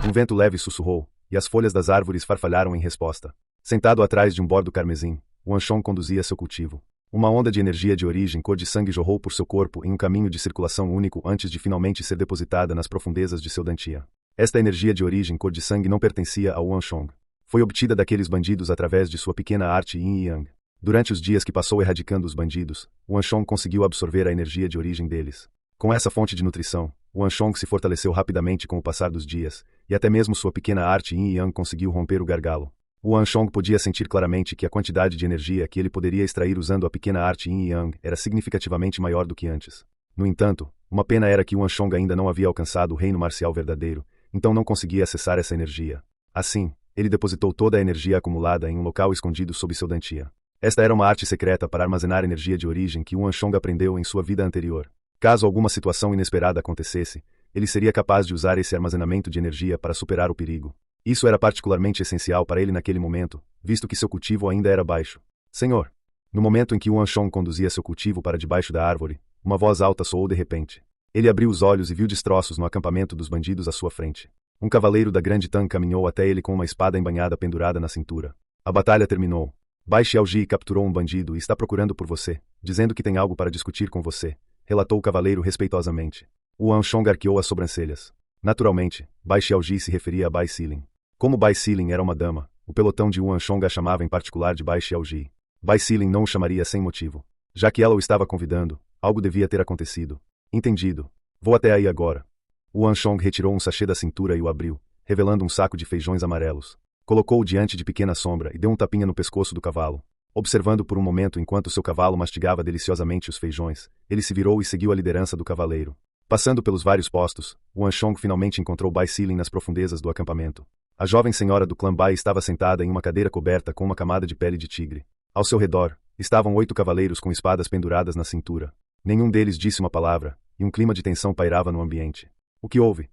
Um vento leve sussurrou, e as folhas das árvores farfalharam em resposta. Sentado atrás de um bordo carmesim, Wan Chong conduzia seu cultivo. Uma onda de energia de origem cor de sangue jorrou por seu corpo em um caminho de circulação único antes de finalmente ser depositada nas profundezas de seu dantian. Esta energia de origem cor de sangue não pertencia a Wan Chong. Foi obtida daqueles bandidos através de sua pequena arte Yin e Yang. Durante os dias que passou erradicando os bandidos, Wan Chong conseguiu absorver a energia de origem deles. Com essa fonte de nutrição, Wan Chong se fortaleceu rapidamente com o passar dos dias, e até mesmo sua pequena arte Yin e Yang conseguiu romper o gargalo. Wan Chong podia sentir claramente que a quantidade de energia que ele poderia extrair usando a pequena arte Yin e Yang era significativamente maior do que antes. No entanto, uma pena era que Wan Chong ainda não havia alcançado o reino marcial verdadeiro, então não conseguia acessar essa energia. Assim, ele depositou toda a energia acumulada em um local escondido sob seu dantian. Esta era uma arte secreta para armazenar energia de origem que Wan Chong aprendeu em sua vida anterior. Caso alguma situação inesperada acontecesse, ele seria capaz de usar esse armazenamento de energia para superar o perigo. Isso era particularmente essencial para ele naquele momento, visto que seu cultivo ainda era baixo. Senhor! No momento em que Wan Chong conduzia seu cultivo para debaixo da árvore, uma voz alta soou de repente. Ele abriu os olhos e viu destroços no acampamento dos bandidos à sua frente. Um cavaleiro da Grande Tang caminhou até ele com uma espada embanhada pendurada na cintura. A batalha terminou. Bai Xiaoji capturou um bandido e está procurando por você, dizendo que tem algo para discutir com você, relatou o cavaleiro respeitosamente. Wan Chong arqueou as sobrancelhas. Naturalmente, Bai Xiaoji se referia a Bai Xilin. Como Bai Xilin era uma dama, o pelotão de Wan Chong a chamava em particular de Bai Xiaoji. Bai Xilin não o chamaria sem motivo. Já que ela o estava convidando, algo devia ter acontecido. Entendido. Vou até aí agora. Wan Chong retirou um sachê da cintura e o abriu, revelando um saco de feijões amarelos. Colocou-o diante de pequena sombra e deu um tapinha no pescoço do cavalo. Observando por um momento enquanto seu cavalo mastigava deliciosamente os feijões, ele se virou e seguiu a liderança do cavaleiro. Passando pelos vários postos, Wan Chong finalmente encontrou Bai Xilin nas profundezas do acampamento. A jovem senhora do clã Bai estava sentada em uma cadeira coberta com uma camada de pele de tigre. Ao seu redor, estavam 8 cavaleiros com espadas penduradas na cintura. Nenhum deles disse uma palavra, e um clima de tensão pairava no ambiente. O que houve?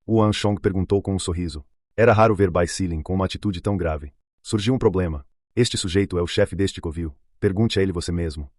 Wan Chong perguntou com um sorriso. Era raro ver Bai Xilin com uma atitude tão grave. Surgiu um problema. Este sujeito é o chefe deste covil. Pergunte a ele você mesmo.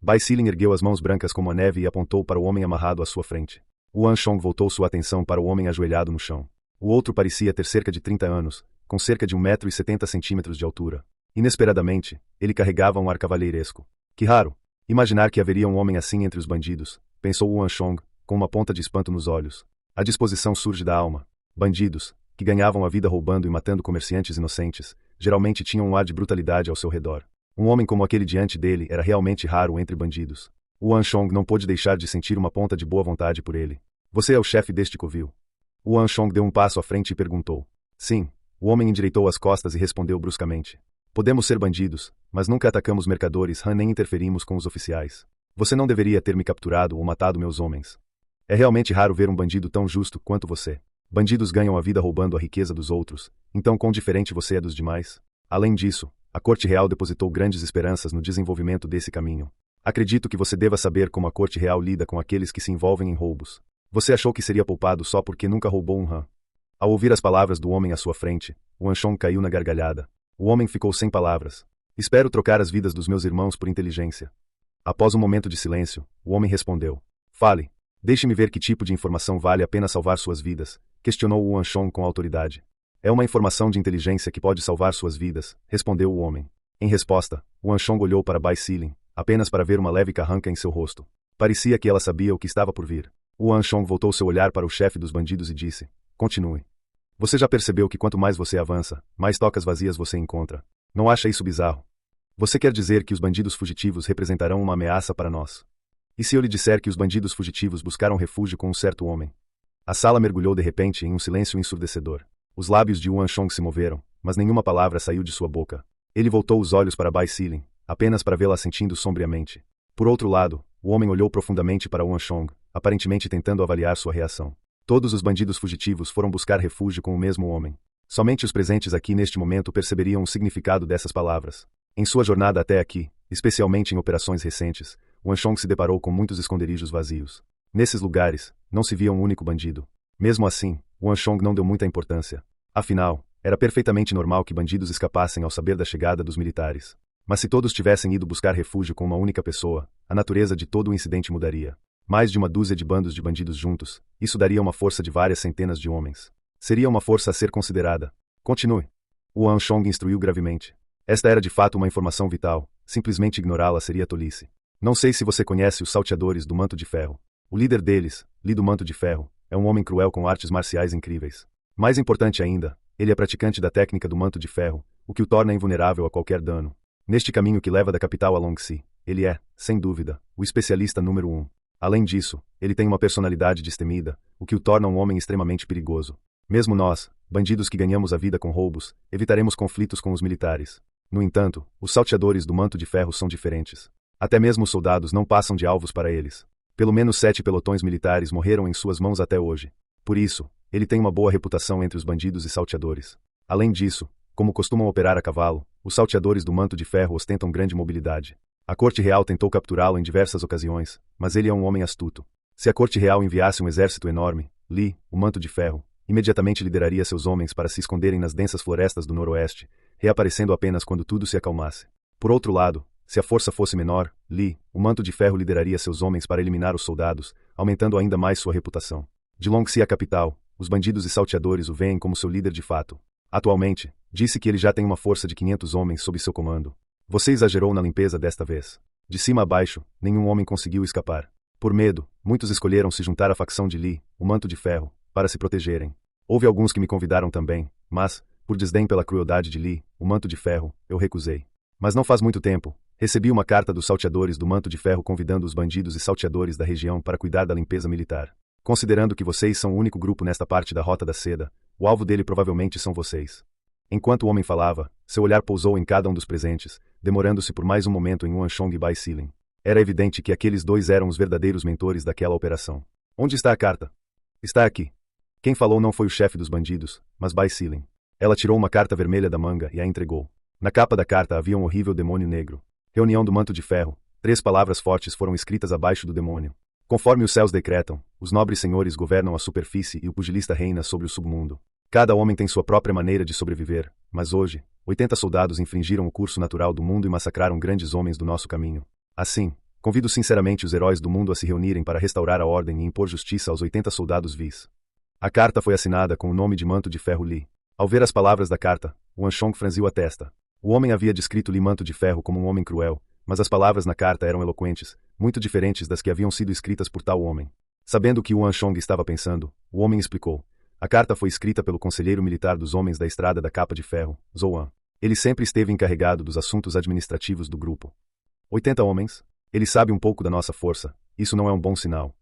Bai Xilin ergueu as mãos brancas como a neve e apontou para o homem amarrado à sua frente. Wan Chong voltou sua atenção para o homem ajoelhado no chão. O outro parecia ter cerca de 30 anos, com cerca de 1,70 m de altura. Inesperadamente, ele carregava um ar cavalheiresco. Que raro! Imaginar que haveria um homem assim entre os bandidos, pensou Wan Chong, com uma ponta de espanto nos olhos. A disposição surge da alma. Bandidos, que ganhavam a vida roubando e matando comerciantes inocentes, geralmente tinham um ar de brutalidade ao seu redor. Um homem como aquele diante dele era realmente raro entre bandidos. Wan Chong não pôde deixar de sentir uma ponta de boa vontade por ele. Você é o chefe deste covil? Wan Chong deu um passo à frente e perguntou. Sim. O homem endireitou as costas e respondeu bruscamente. Podemos ser bandidos, mas nunca atacamos mercadores nem interferimos com os oficiais. Você não deveria ter me capturado ou matado meus homens. É realmente raro ver um bandido tão justo quanto você. Bandidos ganham a vida roubando a riqueza dos outros, então quão diferente você é dos demais? Além disso, a Corte Real depositou grandes esperanças no desenvolvimento desse caminho. Acredito que você deva saber como a Corte Real lida com aqueles que se envolvem em roubos. Você achou que seria poupado só porque nunca roubou um rã. Ao ouvir as palavras do homem à sua frente, Wan Chong caiu na gargalhada. O homem ficou sem palavras. Espero trocar as vidas dos meus irmãos por inteligência. Após um momento de silêncio, o homem respondeu. Fale. Deixe-me ver que tipo de informação vale a pena salvar suas vidas, questionou Wan Chong com autoridade. É uma informação de inteligência que pode salvar suas vidas, respondeu o homem. Em resposta, Wan Chong olhou para Bai Xilin, apenas para ver uma leve carranca em seu rosto. Parecia que ela sabia o que estava por vir. Wan Chong voltou seu olhar para o chefe dos bandidos e disse. Continue. Você já percebeu que quanto mais você avança, mais tocas vazias você encontra. Não acha isso bizarro? Você quer dizer que os bandidos fugitivos representarão uma ameaça para nós? E se eu lhe disser que os bandidos fugitivos buscaram refúgio com um certo homem? A sala mergulhou de repente em um silêncio ensurdecedor. Os lábios de Wan Chong se moveram, mas nenhuma palavra saiu de sua boca. Ele voltou os olhos para Bai Xilin, apenas para vê-la sentindo sombriamente. Por outro lado, o homem olhou profundamente para Wan Chong, aparentemente tentando avaliar sua reação. Todos os bandidos fugitivos foram buscar refúgio com o mesmo homem. Somente os presentes aqui neste momento perceberiam o significado dessas palavras. Em sua jornada até aqui, especialmente em operações recentes, Wan Chong se deparou com muitos esconderijos vazios. Nesses lugares, não se via um único bandido. Mesmo assim, Wan Chong não deu muita importância. Afinal, era perfeitamente normal que bandidos escapassem ao saber da chegada dos militares. Mas se todos tivessem ido buscar refúgio com uma única pessoa, a natureza de todo o incidente mudaria. Mais de uma dúzia de bandos de bandidos juntos, isso daria uma força de várias centenas de homens. Seria uma força a ser considerada. Continue. Wan Chong instruiu gravemente. Esta era de fato uma informação vital, simplesmente ignorá-la seria tolice. Não sei se você conhece os salteadores do Manto de Ferro. O líder deles, Li do Manto de Ferro, é um homem cruel com artes marciais incríveis. Mais importante ainda, ele é praticante da técnica do Manto de Ferro, o que o torna invulnerável a qualquer dano. Neste caminho que leva da capital a Longxi, ele é, sem dúvida, o especialista número 1. Além disso, ele tem uma personalidade destemida, o que o torna um homem extremamente perigoso. Mesmo nós, bandidos que ganhamos a vida com roubos, evitaremos conflitos com os militares. No entanto, os salteadores do Manto de Ferro são diferentes. Até mesmo os soldados não passam de alvos para eles. Pelo menos 7 pelotões militares morreram em suas mãos até hoje. Por isso, ele tem uma boa reputação entre os bandidos e salteadores. Além disso, como costumam operar a cavalo, os salteadores do Manto de Ferro ostentam grande mobilidade. A corte real tentou capturá-lo em diversas ocasiões, mas ele é um homem astuto. Se a corte real enviasse um exército enorme, Li, o Manto de Ferro, imediatamente lideraria seus homens para se esconderem nas densas florestas do noroeste, reaparecendo apenas quando tudo se acalmasse. Por outro lado, se a força fosse menor, Li, o Manto de Ferro lideraria seus homens para eliminar os soldados, aumentando ainda mais sua reputação. De Longxi, a capital, os bandidos e salteadores o veem como seu líder de fato. Atualmente, disse que ele já tem uma força de 500 homens sob seu comando. Você exagerou na limpeza desta vez. De cima a baixo, nenhum homem conseguiu escapar. Por medo, muitos escolheram se juntar à facção de Li, o Manto de Ferro, para se protegerem. Houve alguns que me convidaram também, mas, por desdém pela crueldade de Li, o Manto de Ferro, eu recusei. Mas não faz muito tempo, recebi uma carta dos salteadores do Manto de Ferro convidando os bandidos e salteadores da região para cuidar da limpeza militar. Considerando que vocês são o único grupo nesta parte da Rota da Seda, o alvo dele provavelmente são vocês. Enquanto o homem falava, seu olhar pousou em cada um dos presentes, demorando-se por mais um momento em Wan Chong e Bai Silin. Era evidente que aqueles dois eram os verdadeiros mentores daquela operação. Onde está a carta? Está aqui. Quem falou não foi o chefe dos bandidos, mas Bai Silin. Ela tirou uma carta vermelha da manga e a entregou. Na capa da carta havia um horrível demônio negro. Reunião do Manto de Ferro. 3 palavras fortes foram escritas abaixo do demônio. Conforme os céus decretam, os nobres senhores governam a superfície e o pugilista reina sobre o submundo. Cada homem tem sua própria maneira de sobreviver, mas hoje, 80 soldados infringiram o curso natural do mundo e massacraram grandes homens do nosso caminho. Assim, convido sinceramente os heróis do mundo a se reunirem para restaurar a ordem e impor justiça aos 80 soldados vis. A carta foi assinada com o nome de Manto de Ferro Li. Ao ver as palavras da carta, Wan Chong franziu a testa. O homem havia descrito Li Manto de Ferro como um homem cruel, mas as palavras na carta eram eloquentes, muito diferentes das que haviam sido escritas por tal homem. Sabendo o que Wan Chong estava pensando, o homem explicou. A carta foi escrita pelo conselheiro militar dos homens da Estrada da Capa de Ferro, Zouan. Ele sempre esteve encarregado dos assuntos administrativos do grupo. 80 homens? Ele sabe um pouco da nossa força, isso não é um bom sinal.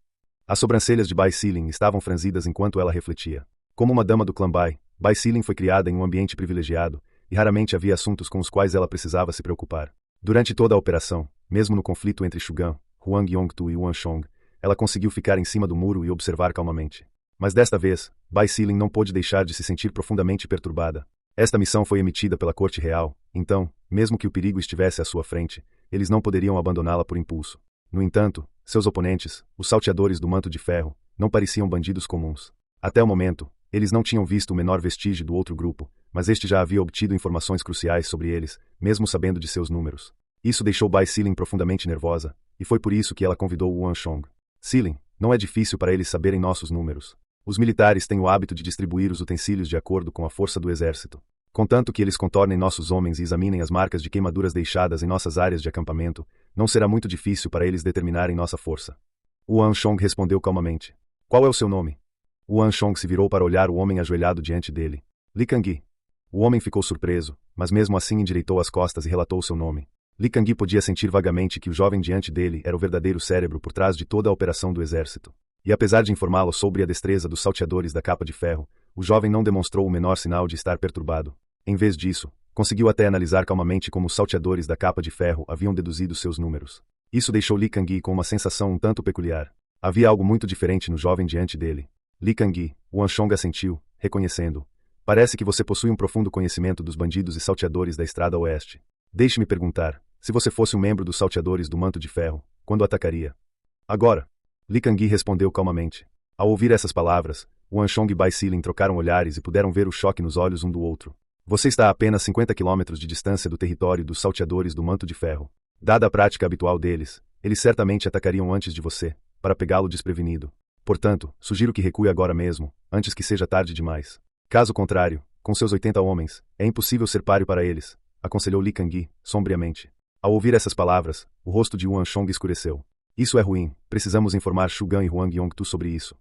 As sobrancelhas de Bai Silin estavam franzidas enquanto ela refletia. Como uma dama do clã Bai, Bai Silin foi criada em um ambiente privilegiado, e raramente havia assuntos com os quais ela precisava se preocupar. Durante toda a operação, mesmo no conflito entre Shugan, Huang Yongtu e Wan Chong, ela conseguiu ficar em cima do muro e observar calmamente. Mas desta vez, Bai Silin não pôde deixar de se sentir profundamente perturbada. Esta missão foi emitida pela corte real, então, mesmo que o perigo estivesse à sua frente, eles não poderiam abandoná-la por impulso. No entanto, seus oponentes, os salteadores do Manto de Ferro, não pareciam bandidos comuns. Até o momento, eles não tinham visto o menor vestígio do outro grupo, mas este já havia obtido informações cruciais sobre eles, mesmo sabendo de seus números. Isso deixou Bai Silin profundamente nervosa, e foi por isso que ela convidou Wan Chong. Silin, não é difícil para eles saberem nossos números. Os militares têm o hábito de distribuir os utensílios de acordo com a força do exército. Contanto que eles contornem nossos homens e examinem as marcas de queimaduras deixadas em nossas áreas de acampamento, não será muito difícil para eles determinarem nossa força. Wan Chong respondeu calmamente. Qual é o seu nome? Wan Chong se virou para olhar o homem ajoelhado diante dele. Li Kangui. O homem ficou surpreso, mas mesmo assim endireitou as costas e relatou seu nome. Li Kangui podia sentir vagamente que o jovem diante dele era o verdadeiro cérebro por trás de toda a operação do exército. E apesar de informá-lo sobre a destreza dos salteadores da Capa de Ferro, o jovem não demonstrou o menor sinal de estar perturbado. Em vez disso, conseguiu até analisar calmamente como os salteadores da Capa de Ferro haviam deduzido seus números. Isso deixou Li Kangui com uma sensação um tanto peculiar. Havia algo muito diferente no jovem diante dele. Li Kangui, Wan Chong assentiu, reconhecendo. Parece que você possui um profundo conhecimento dos bandidos e salteadores da Estrada Oeste. Deixe-me perguntar, se você fosse um membro dos salteadores do Manto de Ferro, quando atacaria? Agora. Li Kangui respondeu calmamente. Ao ouvir essas palavras, Wan Chong e Bai Silin trocaram olhares e puderam ver o choque nos olhos um do outro. Você está a apenas 50 quilômetros de distância do território dos salteadores do Manto de Ferro. Dada a prática habitual deles, eles certamente atacariam antes de você, para pegá-lo desprevenido. Portanto, sugiro que recue agora mesmo, antes que seja tarde demais. Caso contrário, com seus 80 homens, é impossível ser páreo para eles, aconselhou Li Kangyi, sombriamente. Ao ouvir essas palavras, o rosto de Yuan Shong escureceu. Isso é ruim, precisamos informar Shu Gan e Huang Yongtu sobre isso.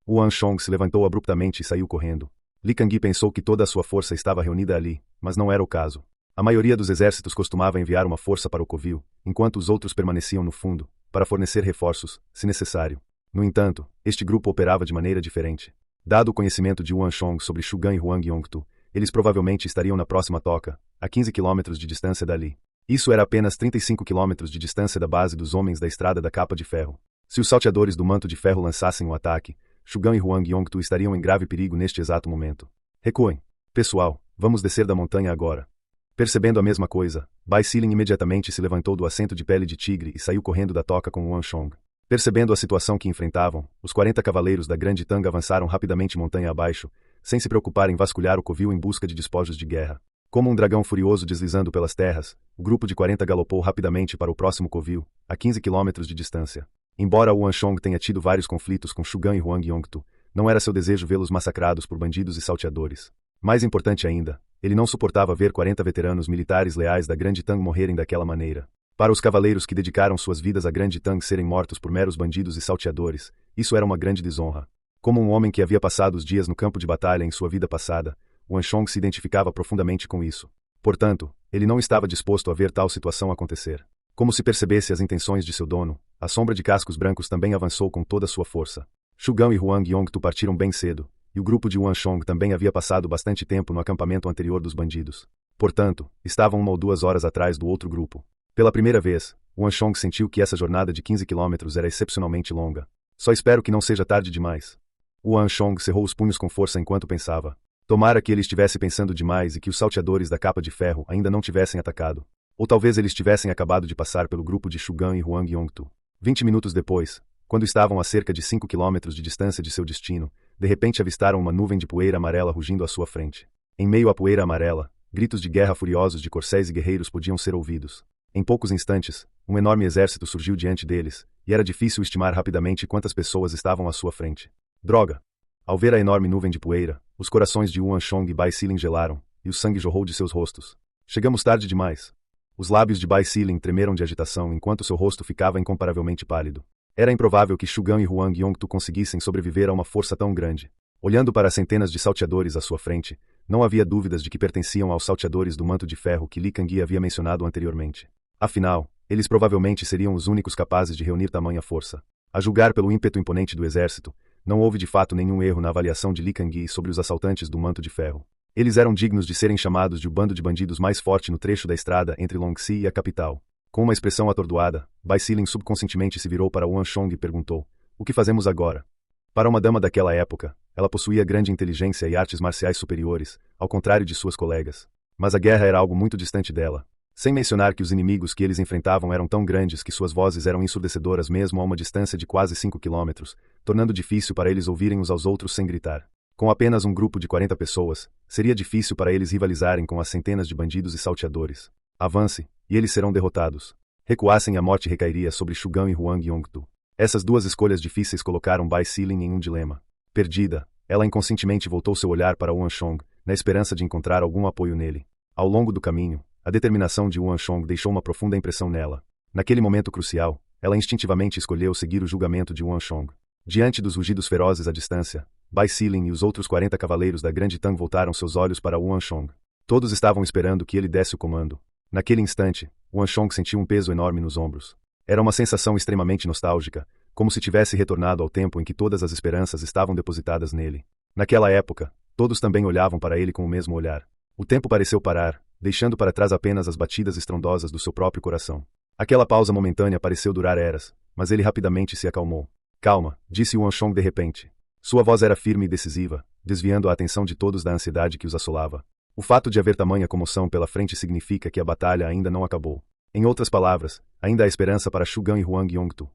Yuan Shong se levantou abruptamente e saiu correndo. Li Kangyi pensou que toda a sua força estava reunida ali, mas não era o caso. A maioria dos exércitos costumava enviar uma força para o covil, enquanto os outros permaneciam no fundo, para fornecer reforços, se necessário. No entanto, este grupo operava de maneira diferente. Dado o conhecimento de Yuan Shong sobre Shu Gan e Huang Yongtu, eles provavelmente estariam na próxima toca, a 15 quilômetros de distância dali. Isso era apenas 35 quilômetros de distância da base dos homens da estrada da capa de ferro. Se os salteadores do manto de ferro lançassem um ataque, Shu Gan e Huang Yongtu estariam em grave perigo neste exato momento. Recuem. Pessoal, vamos descer da montanha agora. Percebendo a mesma coisa, Bai Xilin imediatamente se levantou do assento de pele de tigre e saiu correndo da toca com Yuan Shong. Percebendo a situação que enfrentavam, os 40 cavaleiros da Grande Tanga avançaram rapidamente montanha abaixo, sem se preocupar em vasculhar o covil em busca de despojos de guerra. Como um dragão furioso deslizando pelas terras, o grupo de 40 galopou rapidamente para o próximo covil, a 15 quilômetros de distância. Embora Yuan Shong tenha tido vários conflitos com Shu Gan e Huang Yongtu, não era seu desejo vê-los massacrados por bandidos e salteadores. Mais importante ainda, ele não suportava ver 40 veteranos militares leais da Grande Tang morrerem daquela maneira. Para os cavaleiros que dedicaram suas vidas à Grande Tang serem mortos por meros bandidos e salteadores, isso era uma grande desonra. Como um homem que havia passado os dias no campo de batalha em sua vida passada, Yuan Shong se identificava profundamente com isso. Portanto, ele não estava disposto a ver tal situação acontecer. Como se percebesse as intenções de seu dono, a sombra de cascos brancos também avançou com toda a sua força. Shu Gan e Huang Yongtu partiram bem cedo, e o grupo de Yuan Shong também havia passado bastante tempo no acampamento anterior dos bandidos. Portanto, estavam 1 ou 2 horas atrás do outro grupo. Pela primeira vez, Yuan Shong sentiu que essa jornada de 15 quilômetros era excepcionalmente longa. Só espero que não seja tarde demais. Yuan Shong cerrou os punhos com força enquanto pensava. Tomara que ele estivesse pensando demais e que os salteadores da capa de ferro ainda não tivessem atacado. Ou talvez eles tivessem acabado de passar pelo grupo de Shu Gan e Huang Yongtu. 20 minutos depois, quando estavam a cerca de 5 quilômetros de distância de seu destino, de repente avistaram uma nuvem de poeira amarela rugindo à sua frente. Em meio à poeira amarela, gritos de guerra furiosos de corcéis e guerreiros podiam ser ouvidos. Em poucos instantes, um enorme exército surgiu diante deles, e era difícil estimar rapidamente quantas pessoas estavam à sua frente. Droga! Ao ver a enorme nuvem de poeira, os corações de Yuan Shong e Bai Xilin gelaram, e o sangue jorrou de seus rostos. Chegamos tarde demais. Os lábios de Bai Xilin tremeram de agitação enquanto seu rosto ficava incomparavelmente pálido. Era improvável que Shu Gan e Huang Yongtu conseguissem sobreviver a uma força tão grande. Olhando para as centenas de salteadores à sua frente, não havia dúvidas de que pertenciam aos salteadores do manto de ferro que Li Kangyi havia mencionado anteriormente. Afinal, eles provavelmente seriam os únicos capazes de reunir tamanha força. A julgar pelo ímpeto imponente do exército, não houve de fato nenhum erro na avaliação de Li Kangyi sobre os assaltantes do manto de ferro. Eles eram dignos de serem chamados de o bando de bandidos mais forte no trecho da estrada entre Longxi e a capital. Com uma expressão atordoada, Bai Xilin subconscientemente se virou para Yuan Shong e perguntou: "O que fazemos agora?" Para uma dama daquela época, ela possuía grande inteligência e artes marciais superiores, ao contrário de suas colegas. Mas a guerra era algo muito distante dela. Sem mencionar que os inimigos que eles enfrentavam eram tão grandes que suas vozes eram ensurdecedoras mesmo a uma distância de quase 5 quilômetros, tornando difícil para eles ouvirem uns aos outros sem gritar. Com apenas um grupo de 40 pessoas, seria difícil para eles rivalizarem com as centenas de bandidos e salteadores. Avance, e eles serão derrotados. Recuassem e a morte recairia sobre Shu Gan e Huang Yongtu. Essas duas escolhas difíceis colocaram Bai Xilin em um dilema. Perdida, ela inconscientemente voltou seu olhar para Yuan Shong, na esperança de encontrar algum apoio nele. Ao longo do caminho, a determinação de Yuan Shong deixou uma profunda impressão nela. Naquele momento crucial, ela instintivamente escolheu seguir o julgamento de Yuan Shong. Diante dos rugidos ferozes à distância, Bai Xilin e os outros 40 cavaleiros da Grande Tang voltaram seus olhos para Yuan Shong. Todos estavam esperando que ele desse o comando. Naquele instante, Yuan Shong sentiu um peso enorme nos ombros. Era uma sensação extremamente nostálgica, como se tivesse retornado ao tempo em que todas as esperanças estavam depositadas nele. Naquela época, todos também olhavam para ele com o mesmo olhar. O tempo pareceu parar, deixando para trás apenas as batidas estrondosas do seu próprio coração. Aquela pausa momentânea pareceu durar eras, mas ele rapidamente se acalmou. "Calma", disse Yuan Shong de repente. Sua voz era firme e decisiva, desviando a atenção de todos da ansiedade que os assolava. O fato de haver tamanha comoção pela frente significa que a batalha ainda não acabou. Em outras palavras, ainda há esperança para Shu Gan e Huang Yongtu.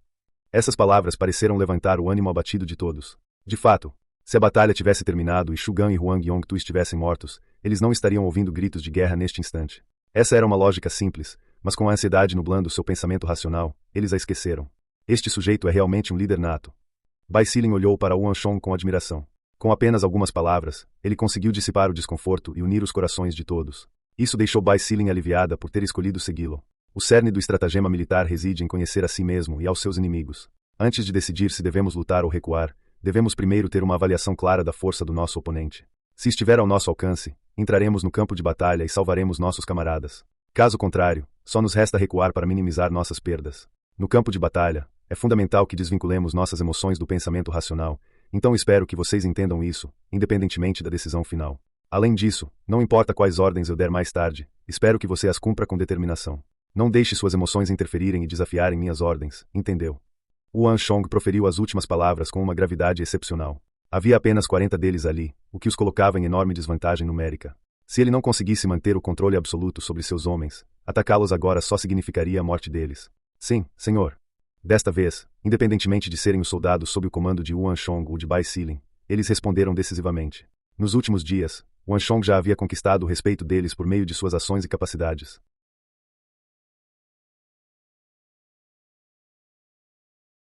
Essas palavras pareceram levantar o ânimo abatido de todos. De fato, se a batalha tivesse terminado e Shu Gan e Huang Yongtu estivessem mortos, eles não estariam ouvindo gritos de guerra neste instante. Essa era uma lógica simples, mas com a ansiedade nublando seu pensamento racional, eles a esqueceram. Este sujeito é realmente um líder nato. Bai Xilin olhou para Yuan Shong com admiração. Com apenas algumas palavras, ele conseguiu dissipar o desconforto e unir os corações de todos. Isso deixou Bai Sealing aliviada por ter escolhido segui-lo. O cerne do estratagema militar reside em conhecer a si mesmo e aos seus inimigos. Antes de decidir se devemos lutar ou recuar, devemos primeiro ter uma avaliação clara da força do nosso oponente. Se estiver ao nosso alcance, entraremos no campo de batalha e salvaremos nossos camaradas. Caso contrário, só nos resta recuar para minimizar nossas perdas. No campo de batalha, é fundamental que desvinculemos nossas emoções do pensamento racional, então espero que vocês entendam isso, independentemente da decisão final. Além disso, não importa quais ordens eu der mais tarde, espero que você as cumpra com determinação. Não deixe suas emoções interferirem e desafiarem minhas ordens, entendeu? Yuan Shong proferiu as últimas palavras com uma gravidade excepcional. Havia apenas 40 deles ali, o que os colocava em enorme desvantagem numérica. Se ele não conseguisse manter o controle absoluto sobre seus homens, atacá-los agora só significaria a morte deles. Sim, senhor. Desta vez, independentemente de serem os soldados sob o comando de Yuan Shong ou de Bai Sealing, eles responderam decisivamente. Nos últimos dias, Yuan Shong já havia conquistado o respeito deles por meio de suas ações e capacidades.